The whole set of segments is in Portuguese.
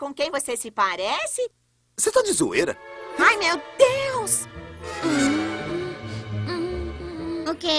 com quem você se parece? Você tá de zoeira? Ai, meu Deus!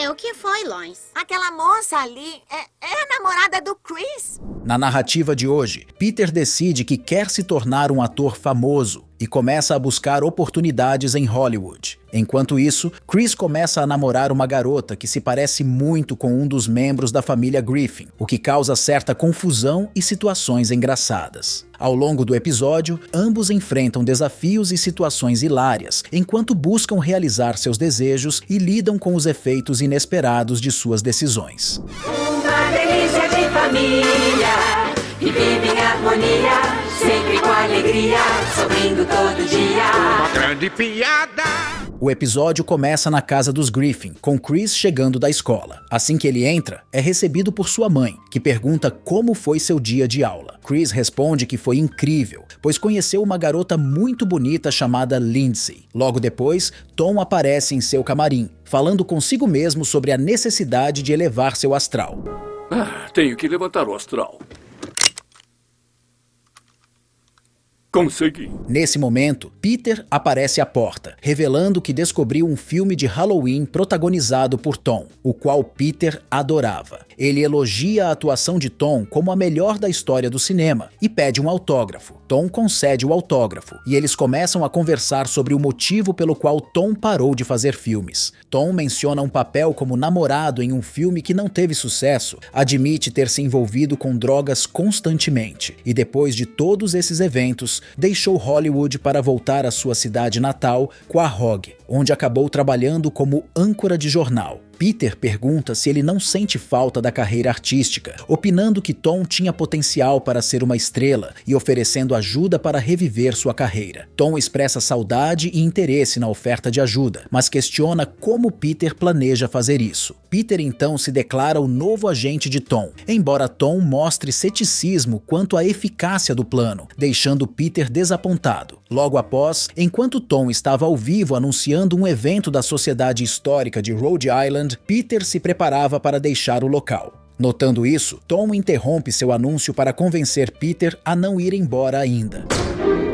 O que foi, Lois? Aquela moça ali é a namorada do Chris. Na narrativa de hoje, Peter decide que quer se tornar um ator famoso e começa a buscar oportunidades em Hollywood. Enquanto isso, Chris começa a namorar uma garota que se parece muito com um dos membros da família Griffin, o que causa certa confusão e situações engraçadas. Ao longo do episódio, ambos enfrentam desafios e situações hilárias, enquanto buscam realizar seus desejos e lidam com os efeitos inesperados de suas decisões. Uma delícia de família, que vive em harmonia, sempre com alegria, sorrindo todo dia. Uma grande piada! O episódio começa na casa dos Griffin, com Chris chegando da escola. Assim que ele entra, é recebido por sua mãe, que pergunta como foi seu dia de aula. Chris responde que foi incrível, pois conheceu uma garota muito bonita chamada Lindsay. Logo depois, Tom aparece em seu camarim, falando consigo mesmo sobre a necessidade de elevar seu astral. Tenho que levantar o astral. Consegui. Nesse momento, Peter aparece à porta, revelando que descobriu um filme de Halloween protagonizado por Tom, o qual Peter adorava. Ele elogia a atuação de Tom como a melhor da história do cinema e pede um autógrafo. Tom concede o autógrafo e eles começam a conversar sobre o motivo pelo qual Tom parou de fazer filmes. Tom menciona um papel como namorado em um filme que não teve sucesso, admite ter se envolvido com drogas constantemente e depois de todos esses eventos, deixou Hollywood para voltar à sua cidade natal, Quahog, onde acabou trabalhando como âncora de jornal. Peter pergunta se ele não sente falta da carreira artística, opinando que Tom tinha potencial para ser uma estrela e oferecendo ajuda para reviver sua carreira. Tom expressa saudade e interesse na oferta de ajuda, mas questiona como Peter planeja fazer isso. Peter então se declara o novo agente de Tom, embora Tom mostre ceticismo quanto à eficácia do plano, deixando Peter desapontado. Logo após, enquanto Tom estava ao vivo anunciando um evento da Sociedade Histórica de Rhode Island, Peter se preparava para deixar o local. Notando isso, Tom interrompe seu anúncio para convencer Peter a não ir embora ainda.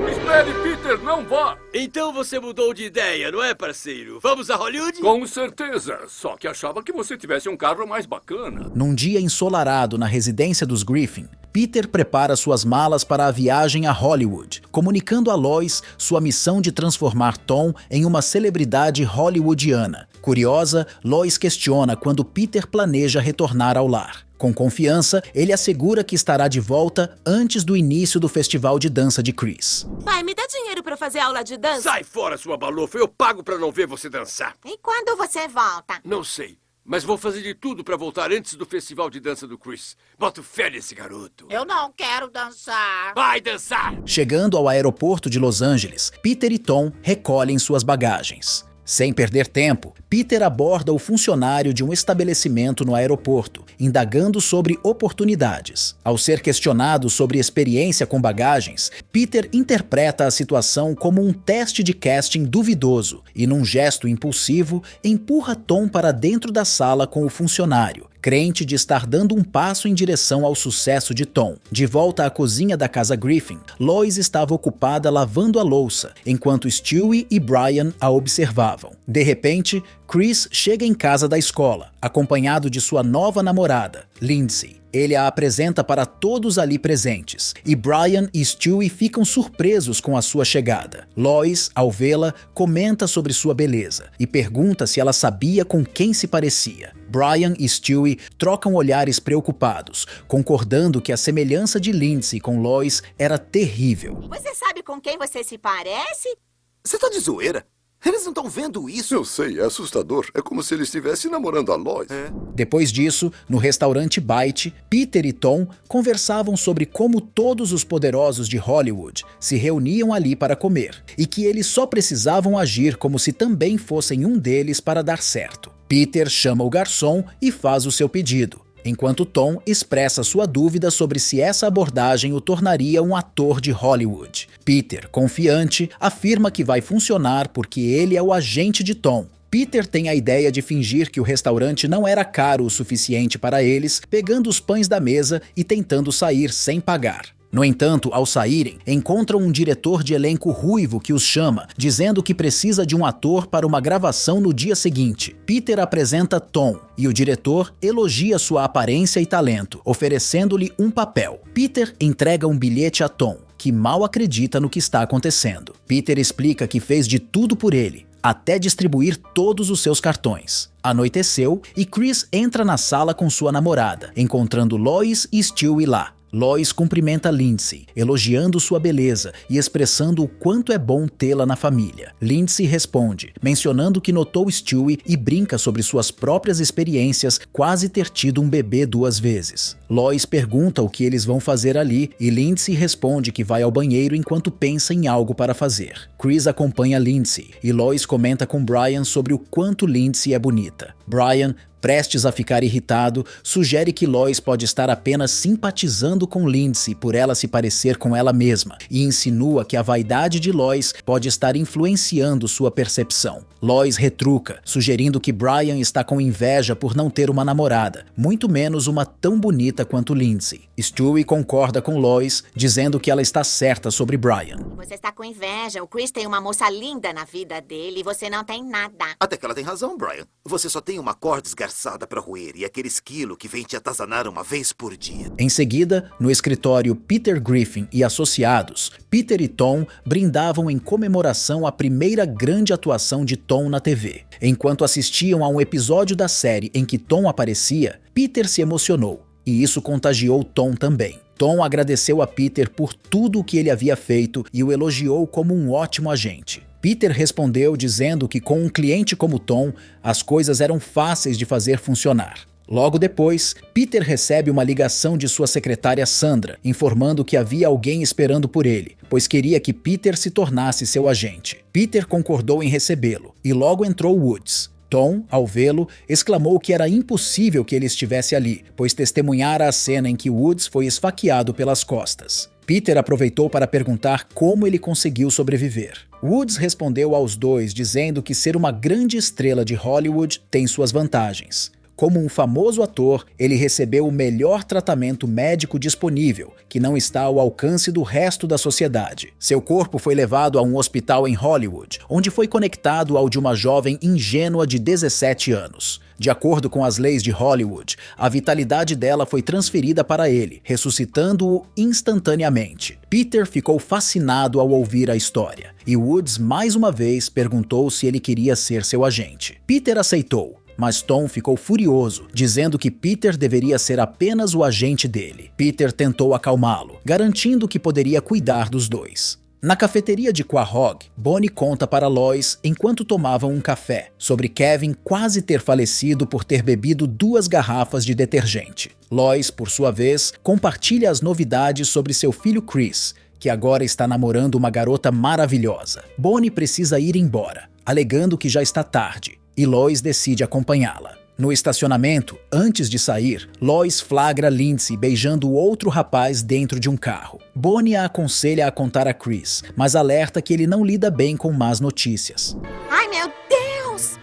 Espere, Peter, não vá! Então você mudou de ideia, não é, parceiro? Vamos a Hollywood? Com certeza, só que achava que você tivesse um carro mais bacana. Num dia ensolarado na residência dos Griffin, Peter prepara suas malas para a viagem a Hollywood, comunicando a Lois sua missão de transformar Tom em uma celebridade hollywoodiana. Curiosa, Lois questiona quando Peter planeja retornar ao lar. Com confiança, ele assegura que estará de volta antes do início do festival de dança de Chris. Pai, me dá dinheiro pra fazer aula de dança? Sai fora, sua balofa. Eu pago pra não ver você dançar. E quando você volta? Não sei, mas vou fazer de tudo pra voltar antes do festival de dança do Chris. Boto fé nesse garoto. Eu não quero dançar. Vai dançar! Chegando ao aeroporto de Los Angeles, Peter e Tom recolhem suas bagagens. Sem perder tempo, Peter aborda o funcionário de um estabelecimento no aeroporto, indagando sobre oportunidades. Ao ser questionado sobre experiência com bagagens, Peter interpreta a situação como um teste de casting duvidoso e, num gesto impulsivo, empurra Tom para dentro da sala com o funcionário, crente de estar dando um passo em direção ao sucesso de Tom. De volta à cozinha da casa Griffin, Lois estava ocupada lavando a louça, enquanto Stewie e Brian a observavam. De repente, Chris chega em casa da escola, acompanhado de sua nova namorada, Lindsay. Ele a apresenta para todos ali presentes, e Brian e Stewie ficam surpresos com a sua chegada. Lois, ao vê-la, comenta sobre sua beleza e pergunta se ela sabia com quem se parecia. Brian e Stewie trocam olhares preocupados, concordando que a semelhança de Lindsay com Lois era terrível. Você sabe com quem você se parece? Você tá de zoeira? Eles não estão vendo isso. Eu sei, é assustador. É como se ele estivesse namorando a Lois. Depois disso, no restaurante Bite, Peter e Tom conversavam sobre como todos os poderosos de Hollywood se reuniam ali para comer, e que eles só precisavam agir como se também fossem um deles para dar certo. Peter chama o garçom e faz o seu pedido, enquanto Tom expressa sua dúvida sobre se essa abordagem o tornaria um ator de Hollywood. Peter, confiante, afirma que vai funcionar porque ele é o agente de Tom. Peter tem a ideia de fingir que o restaurante não era caro o suficiente para eles, pegando os pães da mesa e tentando sair sem pagar. No entanto, ao saírem, encontram um diretor de elenco ruivo que os chama, dizendo que precisa de um ator para uma gravação no dia seguinte. Peter apresenta Tom e o diretor elogia sua aparência e talento, oferecendo-lhe um papel. Peter entrega um bilhete a Tom, que mal acredita no que está acontecendo. Peter explica que fez de tudo por ele, até distribuir todos os seus cartões. Anoiteceu e Chris entra na sala com sua namorada, encontrando Lois e Stewie lá. Lois cumprimenta Lindsay, elogiando sua beleza e expressando o quanto é bom tê-la na família. Lindsay responde, mencionando que notou Stewie e brinca sobre suas próprias experiências, quase ter tido um bebê 2 vezes. Lois pergunta o que eles vão fazer ali e Lindsay responde que vai ao banheiro enquanto pensa em algo para fazer. Chris acompanha Lindsay e Lois comenta com Brian sobre o quanto Lindsay é bonita. Brian, prestes a ficar irritado, sugere que Lois pode estar apenas simpatizando com Lindsay por ela se parecer com ela mesma e insinua que a vaidade de Lois pode estar influenciando sua percepção. Lois retruca, sugerindo que Brian está com inveja por não ter uma namorada, muito menos uma tão bonita quanto Lindsay. Stewie concorda com Lois, dizendo que ela está certa sobre Brian. Você está com inveja. O Chris tem uma moça linda na vida dele e você não tem nada. Até que ela tem razão, Brian. Você só tem uma corda esgarçada para roer e aquele esquilo que vem te atazanar uma vez por dia. Em seguida, no escritório Peter Griffin e Associados, Peter e Tom brindavam em comemoração à primeira grande atuação de Tom na TV. Enquanto assistiam a um episódio da série em que Tom aparecia, Peter se emocionou, e isso contagiou Tom também. Tom agradeceu a Peter por tudo o que ele havia feito e o elogiou como um ótimo agente. Peter respondeu dizendo que com um cliente como Tom, as coisas eram fáceis de fazer funcionar. Logo depois, Peter recebe uma ligação de sua secretária Sandra, informando que havia alguém esperando por ele, pois queria que Peter se tornasse seu agente. Peter concordou em recebê-lo, e logo entrou Woods. Tom, ao vê-lo, exclamou que era impossível que ele estivesse ali, pois testemunhara a cena em que Woods foi esfaqueado pelas costas. Peter aproveitou para perguntar como ele conseguiu sobreviver. Woods respondeu aos dois dizendo que ser uma grande estrela de Hollywood tem suas vantagens. Como um famoso ator, ele recebeu o melhor tratamento médico disponível, que não está ao alcance do resto da sociedade. Seu corpo foi levado a um hospital em Hollywood, onde foi conectado ao de uma jovem ingênua de 17 anos. De acordo com as leis de Hollywood, a vitalidade dela foi transferida para ele, ressuscitando-o instantaneamente. Peter ficou fascinado ao ouvir a história, e Woods mais uma vez perguntou se ele queria ser seu agente. Peter aceitou. Mas Tom ficou furioso, dizendo que Peter deveria ser apenas o agente dele. Peter tentou acalmá-lo, garantindo que poderia cuidar dos dois. Na cafeteria de Quahog, Bonnie conta para Lois, enquanto tomavam um café, sobre Kevin quase ter falecido por ter bebido 2 garrafas de detergente. Lois, por sua vez, compartilha as novidades sobre seu filho Chris, que agora está namorando uma garota maravilhosa. Bonnie precisa ir embora, alegando que já está tarde, e Lois decide acompanhá-la. No estacionamento, antes de sair, Lois flagra Lindsay beijando outro rapaz dentro de um carro. Bonnie a aconselha a contar a Chris, mas alerta que ele não lida bem com más notícias. Ai, meu Deus!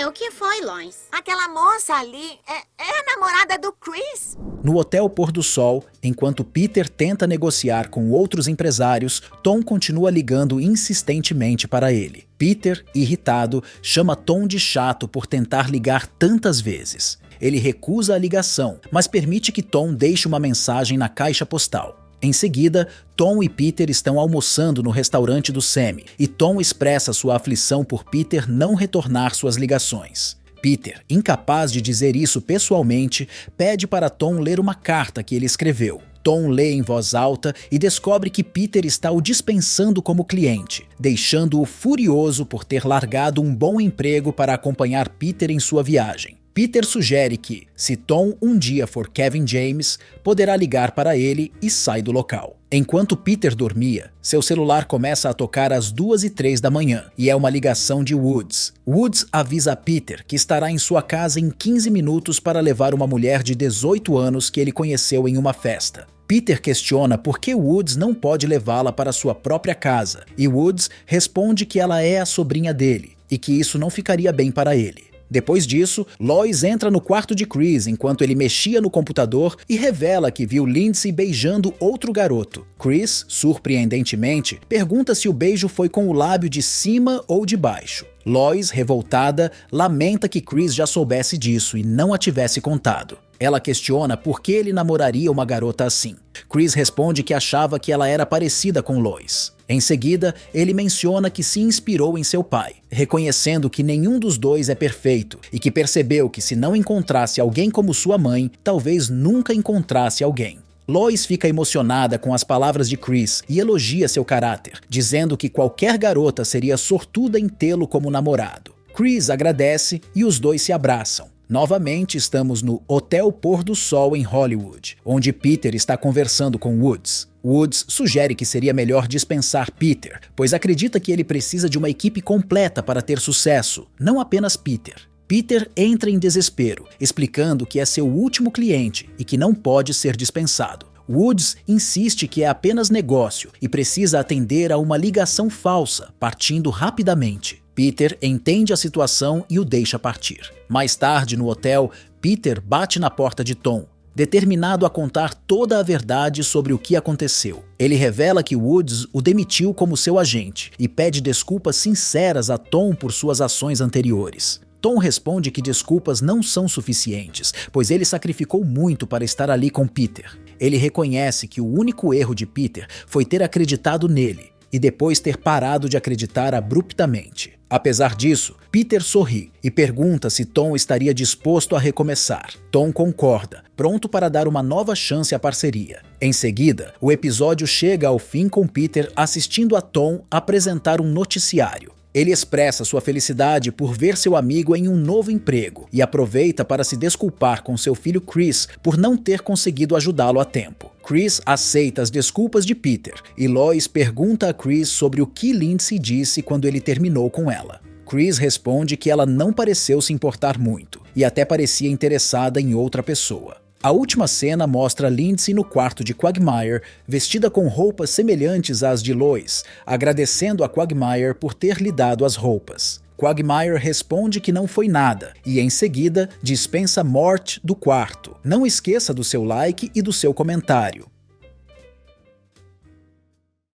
O que foi, Lois? Aquela moça ali é a namorada do Chris. No Hotel Pôr do Sol, enquanto Peter tenta negociar com outros empresários, Tom continua ligando insistentemente para ele. Peter, irritado, chama Tom de chato por tentar ligar tantas vezes. Ele recusa a ligação, mas permite que Tom deixe uma mensagem na caixa postal. Em seguida, Tom e Peter estão almoçando no restaurante do Sammy, e Tom expressa sua aflição por Peter não retornar suas ligações. Peter, incapaz de dizer isso pessoalmente, pede para Tom ler uma carta que ele escreveu. Tom lê em voz alta e descobre que Peter está o dispensando como cliente, deixando-o furioso por ter largado um bom emprego para acompanhar Peter em sua viagem. Peter sugere que, se Tom um dia for Kevin James, poderá ligar para ele e sai do local. Enquanto Peter dormia, seu celular começa a tocar às 2h03 da manhã, e é uma ligação de Woods. Woods avisa a Peter que estará em sua casa em 15 minutos para levar uma mulher de 18 anos que ele conheceu em uma festa. Peter questiona por que Woods não pode levá-la para sua própria casa, e Woods responde que ela é a sobrinha dele, e que isso não ficaria bem para ele. Depois disso, Lois entra no quarto de Chris enquanto ele mexia no computador e revela que viu Lindsay beijando outro garoto. Chris, surpreendentemente, pergunta se o beijo foi com o lábio de cima ou de baixo. Lois, revoltada, lamenta que Chris já soubesse disso e não a tivesse contado. Ela questiona por que ele namoraria uma garota assim. Chris responde que achava que ela era parecida com Lois. Em seguida, ele menciona que se inspirou em seu pai, reconhecendo que nenhum dos dois é perfeito e que percebeu que se não encontrasse alguém como sua mãe, talvez nunca encontrasse alguém. Lois fica emocionada com as palavras de Chris e elogia seu caráter, dizendo que qualquer garota seria sortuda em tê-lo como namorado. Chris agradece e os dois se abraçam. Novamente estamos no Hotel Pôr do Sol em Hollywood, onde Peter está conversando com Woods. Woods sugere que seria melhor dispensar Peter, pois acredita que ele precisa de uma equipe completa para ter sucesso, não apenas Peter. Peter entra em desespero, explicando que é seu último cliente e que não pode ser dispensado. Woods insiste que é apenas negócio e precisa atender a uma ligação falsa, partindo rapidamente. Peter entende a situação e o deixa partir. Mais tarde, no hotel, Peter bate na porta de Tom, determinado a contar toda a verdade sobre o que aconteceu. Ele revela que Woods o demitiu como seu agente e pede desculpas sinceras a Tom por suas ações anteriores. Tom responde que desculpas não são suficientes, pois ele sacrificou muito para estar ali com Peter. Ele reconhece que o único erro de Peter foi ter acreditado nele e depois ter parado de acreditar abruptamente. Apesar disso, Peter sorri e pergunta se Tom estaria disposto a recomeçar. Tom concorda, pronto para dar uma nova chance à parceria. Em seguida, o episódio chega ao fim com Peter assistindo a Tom apresentar um noticiário. Ele expressa sua felicidade por ver seu amigo em um novo emprego e aproveita para se desculpar com seu filho Chris por não ter conseguido ajudá-lo a tempo. Chris aceita as desculpas de Peter e Lois pergunta a Chris sobre o que Lindsay disse quando ele terminou com ela. Chris responde que ela não pareceu se importar muito e até parecia interessada em outra pessoa. A última cena mostra Lindsay no quarto de Quagmire, vestida com roupas semelhantes às de Lois, agradecendo a Quagmire por ter lhe dado as roupas. Quagmire responde que não foi nada e, em seguida, dispensa Mort do quarto. Não esqueça do seu like e do seu comentário.